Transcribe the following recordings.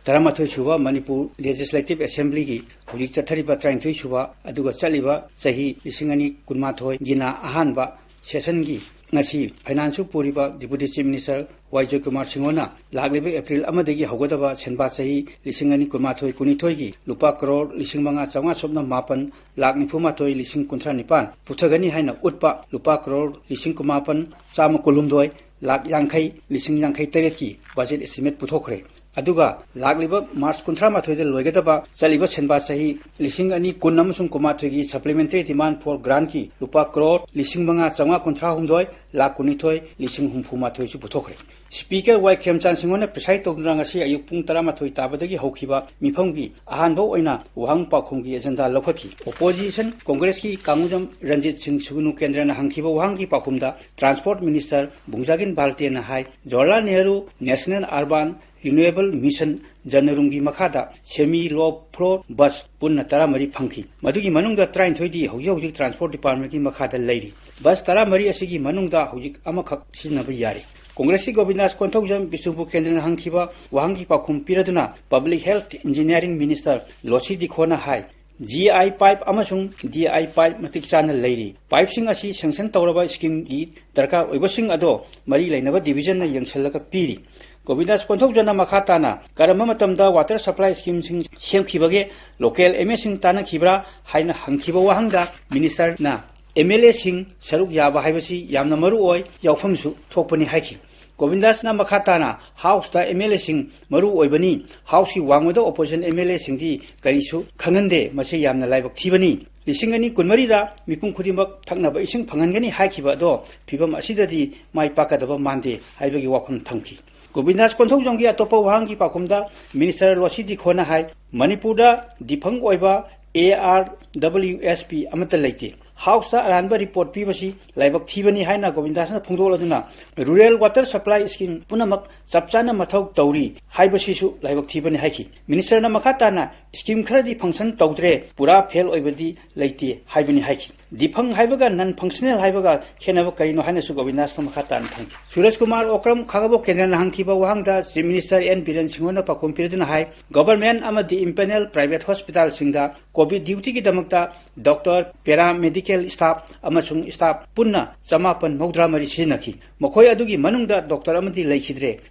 तरमाथोई सुबा Manipur legislative assembly की हुजिक चथरिबा 33 सुबा अदुगा चलिबा सही 2012 गिना अहानबा सेशन की ngasi फाइनेंस पुरीबा deputy chief minister Y Jayakumar सिंहोना लागलेबे अप्रैल अमदगी हौगदबा सेनबा सही 2012 की लुपा करोड़ 5,454 लाख 94,919 पुथगनी हाइना उटपा लुपा करोड़ 19,919 लाख 50,053 की बजेट एस्टिमेट पुथोखरे अदुगा लागलिबा मार्च 18 दे लोइगदबा चलिबा सेनबा सही 2019 की सप्लीमेंटरी डिमांड फॉर ग्रांट की लुपा करोड़ 5,419 लाख 19,054 सु पुथोखरे स्पीकर वाई खेमचान सिंहोना प्रिसाइड तौदुना ngasi अयुक पुंग 13 ताबदगी हौखिबा मिफंगी अहानबो ओइना वहांग पाखोंगी एजेंडा लौखकी ओपोजिशन कांग्रेस की कांगुजम रंजीत सिंह सुगुनु केंद्रना हंखिबा वहांगी पाखुमदा ट्रांसपोर्ट मिनिस्टर बुंगजागिन बाल्टेना हाई Jawaharlal Nehru national urban renewable mission जनरुंगी मखादा सेमी लो फ्लोर बस पुन्ना 13 फंखी मधुगी मनुंगदा 33 दी हौजिक ट्रांसपोर्ट डिपार्टमेंट की मखादा लेरी बस 13 असिगी मनुंगदा हौजिक अमखक सिनबा यारे कांग्रेस की गोविंदास कोंथौजम बिशुबु केंद्रना हंखिबा वहांगी पाखुम पिरदुना public health engineering minister Losii दिखोना हाई GI पाइप अमसुंग DI पाइप मतिक चाना लेरी पाइपसिंग असी सैंक्शन तौरबा स्कीम की दरकार ओइबसिंग अदो मरी लेनबा डिवीजन ना यंगसलका पीरी गोविंदास कोंथौजना मखाताना करम मतमदा वाटर सप्लाई स्कीम सिंग सेमखिबगे लोकल एमए सिंग ताना खिब्रा हाइना हंखिबा वहांगा मिनिस्टर ना MLA सिंग सरुक याबा हाइबसी यामना मरु ओय यावफमसु थोपनी हाइखि गोविंदास ना मखाताना हाउस दा MLA सिंग मरु ओइबनी हाउस की वांगमदा ओपोजिशन MLA सिंग दी करिसु खंगनदे मसे यामना लाइबक थीबनी 2024 दा मिपुं खुदिमक थक्नबा इसिंग फंगनगनी हाइखिबा दो फिबम असिददी माइ पाकदबा मानदे हाइबगी वाफम थंखि गोविंदास कोंथौजम की अतोप वहां की पाकुमदा मिनिस्टर लोसी दिखोना हाई मणिपुर दिफंग ओइबा ARWSP अमत लेते हाउस अरानबा रिपोर्ट पीबसी लाइबक थीबनी हाइना गोविंदासना फोंदोलदुना रूरल वाटर सप्लाई स्कीम पुनमक चपचाना मथौ तौरी हाइबसीसु लाइबक थीबनी हाइखि मिनिस्टरना मखाताना स्कीम खरदी फंक्शन तौद्रे पूरा फेल ओइबदी लेते हाइबनी हाइखि दिफंग हाइबगा नन फंक्शनल हाइबगा खेनब करिनो हाइनासु गोविंदासना मखाताना थंखि सूरज कुमार ओक्रम खागबो केंद्रना हंखिबा वहांदा चीफ मिनिस्टर एन बीरेन सिंहोना पाकुम पिरदुना हाइ गवर्नमेंट अमदी इंपेनल प्राइवेट हॉस्पिटल सिंगदा कोविड ड्यूटी की दमकता डॉक्टर पैरामेडिकल स्टाफ अमसुंग स्टाफ पुन्ना 593 सिजनखि मखोय अदुगी मनुंगदा डॉक्टर अमदी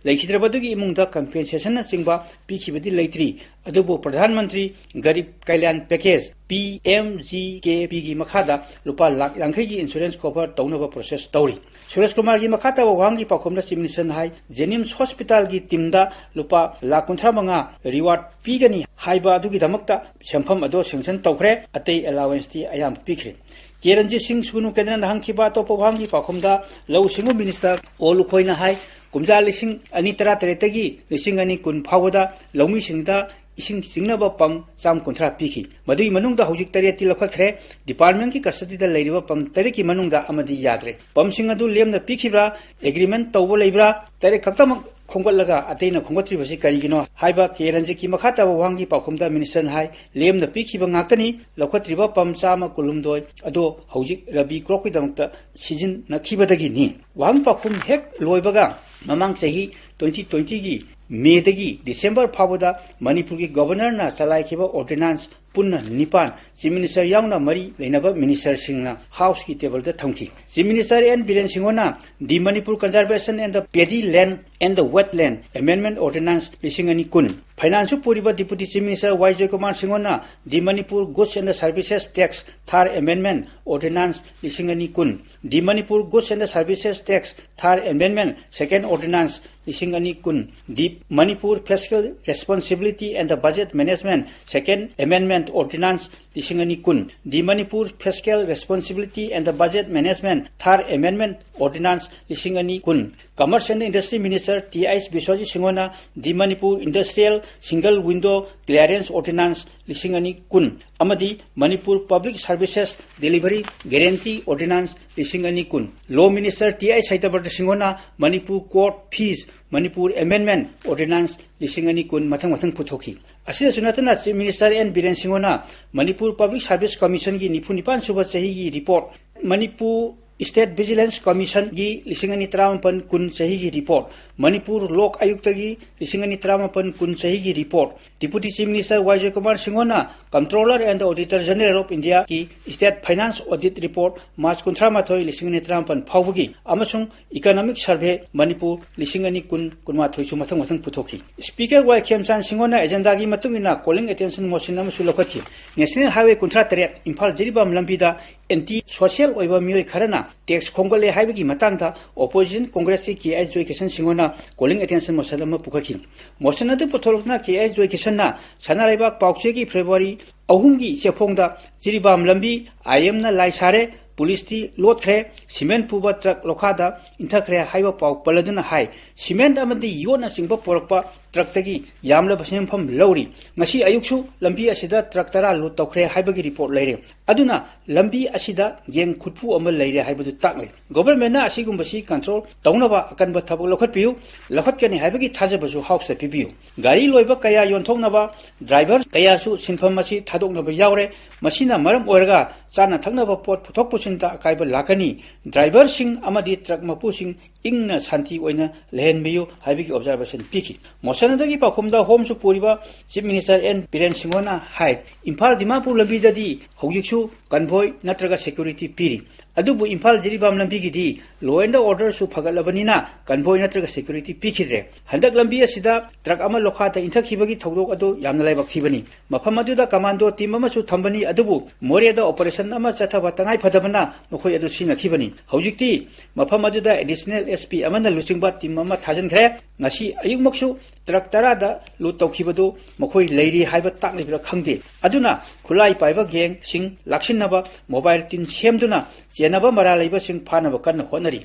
लेखिद्रबदुगी इमुंगदा कंपेंसेशन चिंबा पीखिबदी लेत्री अदुबो प्रधानमंत्री गरीब कल्याण पैकेज PMGKP की मखादा रुपा लाख 50 की insurance cover तौनबा process तौरी Suraj Kumar की मखाता वहांगी पाखोमदा चीफ मिनिस्टर हाई जेनिम्स हॉस्पिटल की टीमदा रुपा लाख 55 रिवार्ड पीगनी हाइबा अदुगी दमकता सेंफम अदो सेंक्शन तौखरे अतै अलावेंस ती अयाम पीखरे केरंजी सिंह सुगुनु केंद्रना हंखिबा तो वहांगी पाखोमदा लौ सिंगु मिनिस्टर ओलुखोइना हाई कुमजा 2013 की 2010 फावदा लौमी सिंगदा इसिंग सिंगनबा पम चाम कुंथ्रा पीखि मदुई मनुंगदा हौजिक तरेती लखखरे डिपार्टमेंट की कस्टडीदा लेरिबा पम तरे की मनुंगदा अमदी याद्रे पम सिंग अदु लेमना पीखिब्रा एग्रीमेंट तौबो लेब्रा तरे खक्तमक खोंगलगा अतैना खोंगत्रिबसि करिगिनो हाइबा केरंजी की मखाता वहांगी पाखुमदा मिनिस्टर हाई लेमना पीखिबा ngaktani लखत्रिबा पम चामा कुलुमदोय अदो हौजिक रबी क्रॉप की दमकता सीजन नखिबदगी नि वहां पाखुम हेक लोइबगा ममांग सही 2020 की मेदगी दिसंबर फावदा मणिपुर की गवर्नर चलाइखिबा ऑर्डिनेंस पुन्ना निपान चीफ मिनिस्टर याउना मरी लेनबा मिनिस्टर सिंगना हाउस की टेबल द थंखि चीफ मिनिस्टर एन बीरेन सिंहोना the Manipur conservation and the paddy land and the wetland amendment ordinance 2020 finance पुरीबा deputy chief minister Y Jayakumar सिंहोना the Manipur goods and services tax थार amendment ordinance 2020 the Manipur goods and services tax थार amendment second ordinance 2020 the Manipur fiscal responsibility and the budget management second amendment ordinance 2020 the Manipur fiscal responsibility and the budget management थार amendment ordinance 2020 commerce and industry minister TIS Biswajit सिंहोना the Manipur industrial single window clearance ordinance 2020 अमदी Manipur public services delivery guarantee ordinance 2020 law minister TI सैतबर्द सिंहोना Manipur court fees Manipur amendment ordinance 2020 मथंग पुथोखी असिदसु नतना chief minister N Biren सिंहोना मणिपुर पब्लिक सर्विस कमीशन की 94 सुबह चही की report Manipur state vigilance commission की लिसिंगनी तरामपन कुन सही की रिपोर्ट मणिपुर लोक आयुक्त की लिसिंगनी तरामपन कुन सही की report deputy chief minister Y J Kumar सिंहोना controller and auditor general of India की state finance audit report March 13 लिसिंगनी तरामपन फाउबगी अमसुंग इकोनॉमिक सर्वे मणिपुर लिसिंगनी कुन कुनमाथोई सु मथंग मथंग पुथोखी स्पीकर वाई खेमचान सिंहोना एजेंडा की मतुंगिना कॉलिंग अटेंशन मोशन अमसु लखतखी नेशनल हाईवे 13 इम्फाल जिरीबाम लंबीदा एंटी सोशल ओइबा मियोय खरना टैक्स खोंगले हाइबगी मतंगदा ओपोजिशन कांग्रेस की केएस जोइकेशन सिंगोना कॉलिंग अटेंशन मोशन अमा पुखखी मोशन अदु पुथोलकना केएस जोइकेशनना सनालाइबाग पाउचे की फेब्रुवारी 3 की सेफोंगदा जिरीबाम लंबी आईएमना लाइसारे पुलिस ती लोथ्रे सीमेंट पुबा ट्रक लोखादा इंथखरे हाइबा पाउ पलदुना हाई सीमेंट अमदी योना सिंगबा पोरकपा ट्रक तगी यामला बसेमफम लौरी ngasi ayuksu lambi asida truck तरा लोट तौखरे हाइबगी रिपोर्ट लेरे अदुना लंबी असिदा गेंग खुटपु अम लेरे हाइबदु ताकले गवर्नमेंट ना असिगुंबसी कंट्रोल तौनबा अकनबा थबक लखतपियु लखतकनी हाइबगी थाजबसु हाउस पिबियु गाड़ी लोइबा कया योनथोंनबा ड्राइवर कयासु सिनफम मसी थादोकनबा यावरे मसीना मरम ओरगा चाना थकनबा पोट पुथोक पुसिनता अकाइबा लाकनी ड्राइवर सिंह अमदी ट्रक मपु सिंह इंगना शांति ओइना लेहनबियु हाइबगी ऑब्जर्वेशन पिकी मोशनदगी पाखुमदा होमसु पुरिबा चीफ मिनिस्टर एन बीरेन सिंहोना हाई इम्फाल दिमापुर लंबीददी हौजिकसु कन्भोय नत्रगा सिक्योरिटी पीरी अदुबु इम्फाल जिरीबाम लंबीगिदी लो एंड ऑर्डर सु फगलबनिना कन्भोय नत्रगा सिक्योरिटी पिखिद्रे हंदक लंबी असिदा ट्रक अमा लोखाता इंथखिबगी थौदोक अदु यामना लाइबक्थिबनी मफम अदुदा कमांडो टीम अमसु थंबनी अदुबु मोरेदा ऑपरेशन अमा चथबा तंगाई फदबना मखोय अदु सिनखिबनी हौजिकती मफम अदुदा एडिशनल एसपी अमना लुचिंगबा टीम अमा थाजनखरे ngasi ayukmaksu ट्रक तरादा लूट तौखिबदु मखोय लेरी हाइबा ताकलिबरा खंगदे अदुना खुलाई पाइबा गेंग सिंग लाखसिनबा मोबाइल टिन सेमदुना चेनबा मरा लेबा सिंग फानबा कन्न होनरी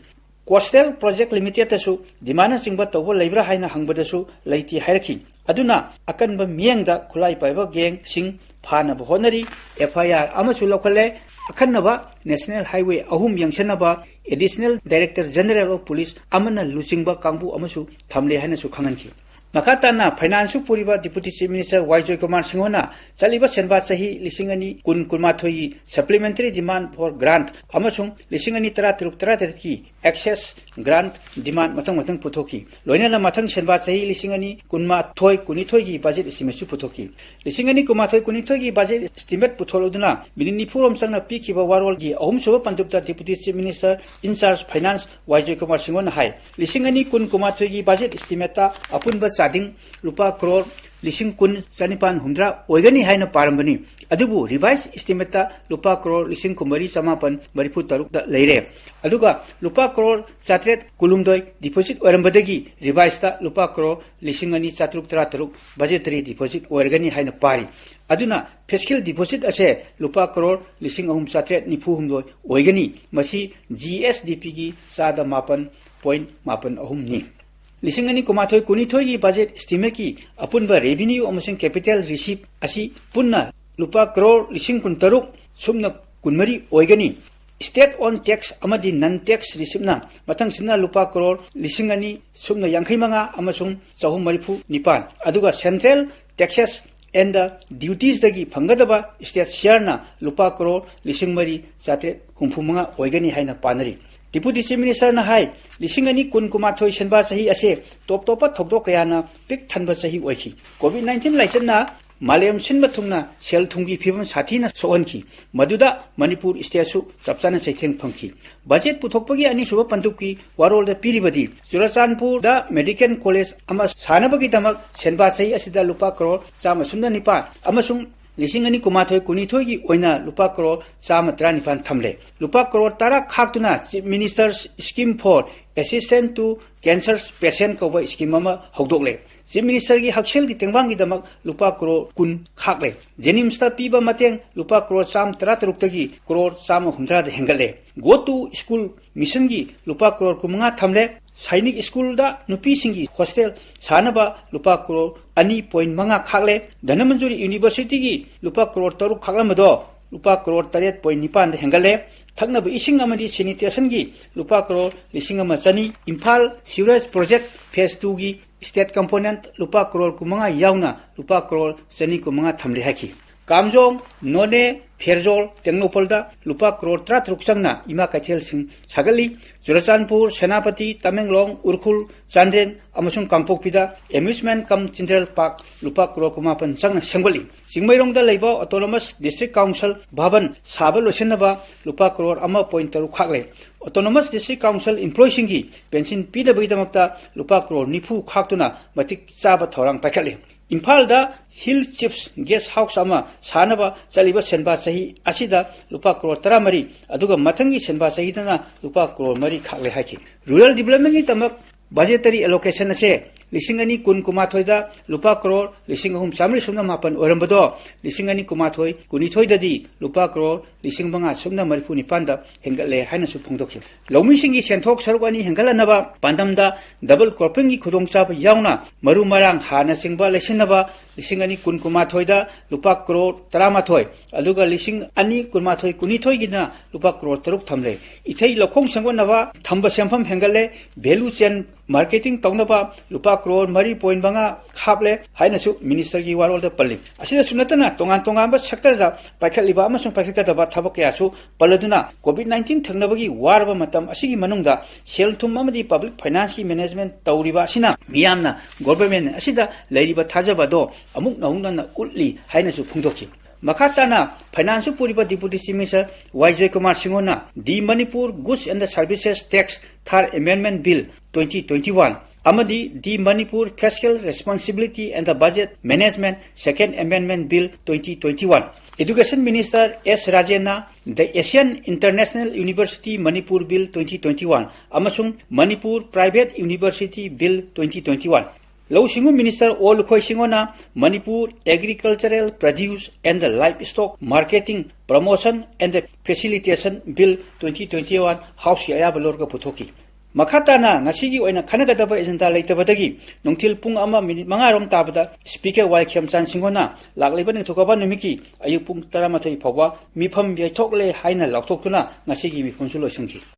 कोस्टल प्रोजेक्ट लिमिटेड तसु दिमाना सिंगबा तौबो लेबरा हाइना हंगबदसु लेति हाइरखी अदुना अकनबा मियंगदा खुलाई पाइबा गेंग सिंग फानबा होनरी एफआईआर अमसु लखले अखनबा नेशनल हाईवे अहुम यंगसनबा additional director general of police अमना लुचिंगबा कांगबु अमसु थमले हाइनासु खंगनखी मखाताना फाइनेंसु पुरिबा deputy chief minister Y J Kumar सिंहोना चलिबा सेनबा सही लिसिंगनी कुन कुनमाथोई सप्लीमेंटरी डिमांड फॉर ग्रांट अमसुंग लिसिंगनी तरा तरुक तरा की एक्सेस ग्रांट डिमांड मथंग मथंग पुथोकी लोइनाना मथंग सेनबा सही लिसिंगनी कुनमाथोई कुनिथोई की बजेट एस्टिमेट पुथोकी लिसिंगनी कुमाथोई कुनिथोई की बजेट एस्टिमेट पुथोलुदुना मिनिनि फुरम संगना पिखिबा वारोल की अहुमसुबा पंदुपता deputy chief minister in charge finance Y J Kumar सिंहोना हाई लिसिंगनी कुन कुमाथोई की बजेट एस्टिमेटा अपुनबा चादिंग रुपा करोड़ लिसिंग कुन चनिपान हुंद्रा ओइगनी हाइना पारंबनी अदुबु रिवाइज एस्टिमेटा रुपा करोड़ लिसिंग कुमरी समापन मरिफु तरुक दा लेरे अदुगा रुपा करोड़ 7 कुलुमदोय डिपोजिट ओरंबदगी रिवाइज ता रुपा करोड़ लिसिंग अनि 733 बजेटरी डिपोजिट ओरगनी हाइना पारी अदुना फिस्कल डिपोजिट असे रुपा करोड़ लिसिंग 794 ओइगनी मसी जीएसडीपी की 7.8 नि लिसिंगनी कुमाथोई कुनिथोई की बजेट एस्टिमेट की अपुनबा रेवेन्यू अमसुंग कैपिटल रिसीव असि पुन्ना रुपा करोड़ लिसिंग कुनतरुक सुमना कुनमरी ओइगनी स्टेट ऑन टैक्स अमदी नन टैक्स रिसीवना मथंग सिना रुपा करोड़ लिसिंगनी सुमना 85 अमसुंग 494 अदुगा सेंट्रल टैक्सेस एंड ड्यूटीज दगी फंगदबा स्टेट शेयरना रुपा करोड़ लिसिंग मरी 735 ओइगनी हाइना पानरी डिप्टी चीफ मिनिस्टर ना हाई लिसिंगनी कुन कुमाथोई सेनबा सही असे टॉप टॉप थोकदो कयाना पिक थनबा सही ओइखी कोविड-19 लाइसनना मालेम सिनबा थुंगना सेल थुंगी फिबम साथीना सोहनखी मदुदा मणिपुर स्टेटसु चपचाना सैथेंग फंखी बजेट पुथोकपगी अनिसुबा पंदुककी वारोलदा पिरिबदी चुराचानपुर दा मेडिकल कॉलेज अमा सानबगी दमक सेनबा सही असिदा रुपा करोड़ 109 अमसुंग लिसिंगनी कुमाथोई कुनिथोई की ओइना रुपा करोड़ 139 थमले रुपा करोड़ 10 खाक्तुना chief minister scheme for assistant to cancer patient कोबा स्कीम अमा हौदोकले चीफ मिनिस्टर की हक्सेल की तेंगबांगी दमक रुपा करोड़ 10 खाकले जेनिम्स ता पीबा मतेंग रुपा करोड़ 133 तगी करोड़ 150 हेंगले गो टू स्कूल मिशन की रुपा करोड़ 9 थमले सैनिक स्कूल दा नुपी सिंगी हॉस्टल सानबा रुपा करोड़ 2.5 खाकले धनमंजुरी यूनिवर्सिटी की रुपा करोड़ 3 खाकलमदो रुपा करोड़ 8.9 हेंगले थकनब इसिंग अमदी सैनिटेशन की रुपा crore 1,000 Imphal sewerage project phase 2 की स्टेट कंपोनेंट रुपा करोड़ 9 यावना रुपा करोड़ 9 थमले हाकी कामजोंग नोने फेरजोल टेक्नोपोलदा लुपा करोड़ 33 चंगना इमा कैथेल सिंह सागली चुरचानपुर सेनापति तमेंगलोंग उरखुल चांद्रेन अमसुंग कांगपोकपिदा एम्यूजमेंट कम चिल्ड्रन पार्क लुपा करोड़ 9 चंगना सेंगली चिंगमैरोंगदा लेबा ऑटोनोमस डिस्ट्रिक्ट काउंसिल भवन साबा लोसेनबा लुपा करोड़ 1.3 खागले ऑटोनोमस डिस्ट्रिक्ट काउंसिल एम्प्लॉय सिंगी पेंशन पीदबैदमक्ता लुपा करोड़ 9 खाक्तुना मतिक चाबा थौरांग पाइखले इम्फालदा हिल चिप्स गेस्ट हाउस अमा सानबा चलिबा सेनबा सही असिदा लुपा करोड़ 13 अदुगा मथंगी सेनबा सहीदना लुपा करोड़ 9 खागले हाकि रूरल डेवलपमेंट की तमक बजेटरी एलोकेशन से 2019 लुपा करोड़ 3,970 ओरंबदो 2019 लुपा करोड़ 5,539 हेंगले हाइनसु फोंदोखि लौमिसिंगी सेंथोक सरुगानी हेंगलनबा पांदमदा डबल क्रॉपिंग की खुदोंचाब यावना मरु मरांग हाना सिंगबा लेसिनबा 2019 लुपा करोड़ 13 अदुगा 2019 गिना लुपा करोड़ 3 थमले इथै लखोंग संगनबा थंब सेंफम हेंगले वैल्यू चेन मार्केटिंग तौनबा लुपा करोड़ 3.5 खापले हाइनसु मिनिस्टर की वारोल द पल्ली असिदा सुनतना तोंगान तोंगान बा सेक्टर दा पाइखलिबा अमसुं पाइखकदबा थबक यासु पल्लदुना कोविड-19 थंगनबगी वारबा मतम असिगी मनुंगदा सेल थुम अमदी पब्लिक फाइनेंस की मैनेजमेंट तौरिबा असिना मियामना गवर्नमेंट असिदा लैरिबा थाजबदो अमुक नहुंगना उल्ली हाइनसु फुंदोखि मखाताना फाइनेंस पुरीबा deputy chief minister Y Jayakumar सिंहोना the Manipur goods and services tax third amendment bill 2021 amadi the Manipur Fiscal Responsibility and the Budget Management Second Amendment Bill 2021. Education Minister S. Rajena, the Asian International University Manipur Bill 2021, amasung Manipur Private University Bill 2021. Law Singu Minister O. Lukhoi Singona, Manipur Agricultural Produce and the Livestock Marketing Promotion and the Facilitation Bill 2021 House Yayabalorga Putoki. मखाताना ngasi oina khanagdaba agenda leitabadagi nungthil pung ama minute 5 rom tabada speaker wai khyamchan singona lakleba ni thokaba numiki ayuk pung 13 phawa mifam yaithokle haina laktokuna ngasi gi mifon su loisungki